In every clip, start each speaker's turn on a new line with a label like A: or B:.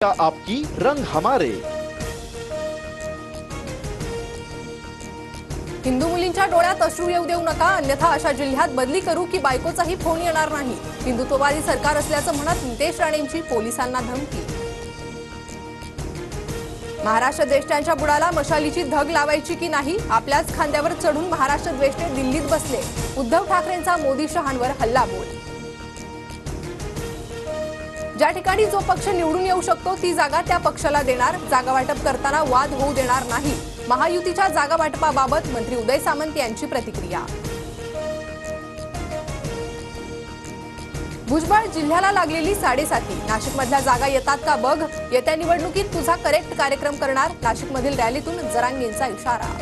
A: आपकी रंग हमारे।
B: हिंदू मुलींच्या डोळ्यात अश्रू येऊ देऊ नका, अन्यथा अशा जिल्ह्यात बदली करू की बायकोचाही फोन येणार नाही। हिंदुत्ववादी सरकार असल्याचं म्हणत नितेश राणेंची पोलिसांना धमकी। महाराष्ट्र द्वेष्ट्यांच्या बुडाला मशालीची धग लावायची की नाही, आपल्याच खांद्यावर चढून महाराष्ट्र द्वेष्टे दिल्लीत बसले। उद्धव ठाकरेंचा मोदी शहांवर हल्लाबोल। ज्या ठिकाणी जो पक्ष निवडून येऊ शकतो ती जागा त्या पक्षाला देणार, जागा वाटप करताना वाद होऊ देणार नाही। महायुतीच्या जागा वाटपाबाबत मंत्री उदय सामंत यांची प्रतिक्रिया। भुजबळ जिल्ह्याला लागलेली साडेसाती, नाशिकमधल्या जागा येतात का बघ, येत्या निवडणुकीत तुझा करेक्ट कार्यक्रम करणार, नाशिकमधील रॅलीतून जरांगेंचा इशारा।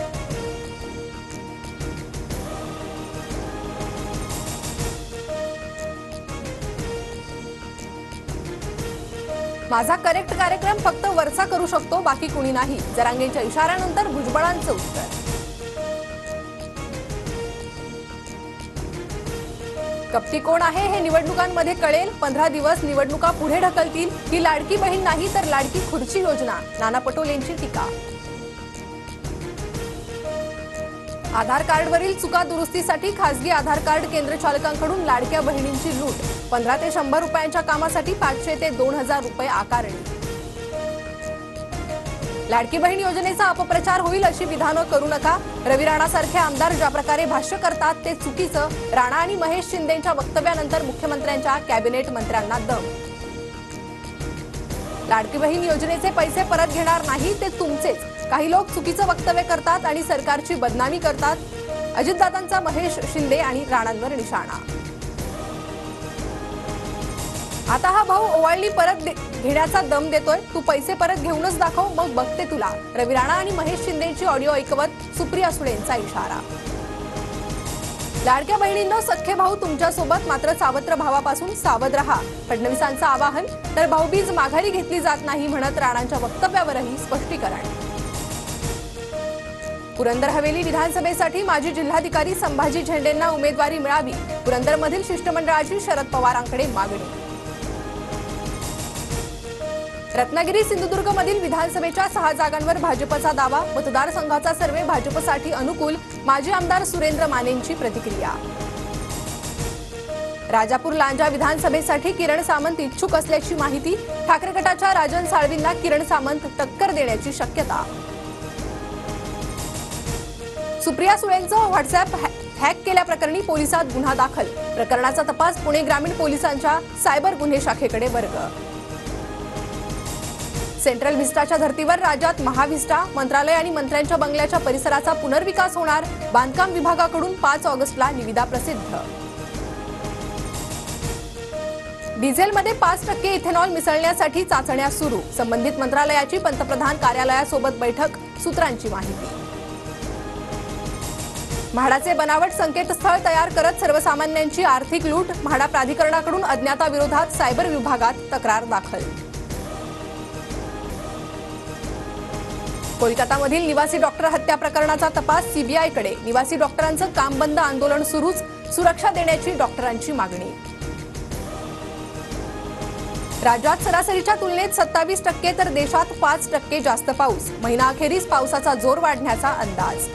B: माझा करेक्ट कार्यक्रम फक्त वरचा करू शकतो, बाकी कुणी नाही, जरांगेंच्या इशाऱ्यानंतर भुजबळांचं उत्तर। कपटी कोण आहे हे निवडणुकांमध्ये कळेल, 15 दिवस निवडणुका पुढे ढकलतील, ही लाडकी बहीण नाही तर लाडकी खुर्ची योजना, नाना पटोलेंची टीका। आधार कार्डवरील चुका दुरुस्तीसाठी खासगी आधार कार्ड केंद्र चालकांकडून लाडक्या बहिणींची लूट, 15 ते 100 रुपयांच्या कामासाठी 500 ते 2000 रुपये आकारणी। लाडकी बहीण योजनेचा अपप्रचार होईल अशी विधानं करू नका, रवी राणासारखे आमदार ज्या प्रकारे भाष्य करतात ते चुकीचं, राणा आणि महेश शिंदेंच्या वक्तव्यानंतर मुख्यमंत्र्यांच्या कॅबिनेट मंत्र्यांना दम। लाडकी बहीण योजनेचे पैसे परत घेणार नाही ते तुमचेच, काही लोक चुकीचं वक्तव्य करतात आणि सरकारची बदनामी करतात, अजितदादांचा महेश शिंदे आणि राणांवर निशाणा। आता हा भाऊ ओवाळणी परत घेण्याचा दम देतोय, तू पैसे परत घेऊनच दाखव, मग बघते तुला, रवी राणा आणि महेश शिंदेची ऑडिओ ऐकवत सुप्रिया सुळेंचा इशारा। लाडक्या बहिणींनो, सख्खे भाऊ तुमच्यासोबत, मात्र सावत्र भावापासून सावध रहा, फडणवीसांचं आवाहन, तर भाऊबीज माघारी घेतली जात नाही म्हणत राणांच्या वक्तव्यावरही स्पष्टीकरण। पुरंदर हवेली विधानसभेसाठी माजी जिल्हाधिकारी संभाजी झेंडेंना उमेदवारी मिळावी, पुरंदरमधील शिष्टमंडळाची शरद पवारांकडे मागणी। रत्नागिरी सिंधुदुर्गमधील विधानसभेच्या 6 जागांवर भाजपचा दावा, मतदारसंघाचा सर्वे भाजपसाठी अनुकूल, माजी आमदार सुरेंद्र मानेंची प्रतिक्रिया। राजापूर लांजा विधानसभेसाठी किरण सामंत इच्छुक असल्याची माहिती, ठाकरे गटाच्या राजन साळवींना किरण सामंत टक्कर देण्याची शक्यता। सुप्रिया सुळेंचं व्हॉट्सअॅप हॅक केल्याप्रकरणी पोलिसात गुन्हा दाखल, प्रकरणाचा तपास पुणे ग्रामीण पोलिसांच्या सायबर गुन्हे शाखेकडे वर्ग। सेंट्रल व्हिस्टाच्या धर्तीवर राज्यात महाव्हिस्टा, मंत्रालय आणि मंत्र्यांच्या बंगल्याच्या परिसराचा पुनर्विकास होणार, बांधकाम विभागाकडून 5 ऑगस्टला निविदा प्रसिद्ध। डिझेलमध्ये 5% इथेनॉल मिसळण्यासाठी चाचण्या सुरू, संबंधित मंत्रालयाची पंतप्रधान कार्यालयासोबत बैठक, सूत्रांची माहिती। म्हाडाचे बनावट संकेतस्थळ तयार करत सर्वसामान्यांची आर्थिक लूट, म्हाडा प्राधिकरणाकडून अज्ञाताविरोधात सायबर विभागात तक्रार दाखल। कोलकातामधील निवासी डॉक्टर हत्या प्रकरणाचा तपास सीबीआयकडे, निवासी डॉक्टरांचं काम बंद आंदोलन सुरूच, सुरक्षा देण्याची डॉक्टरांची मागणी। राज्यात सरासरीच्या तुलनेत 27% तर देशात 5% जास्त पाऊस, महिनाअखेरीस पावसाचा जोर वाढण्याचा अंदाज।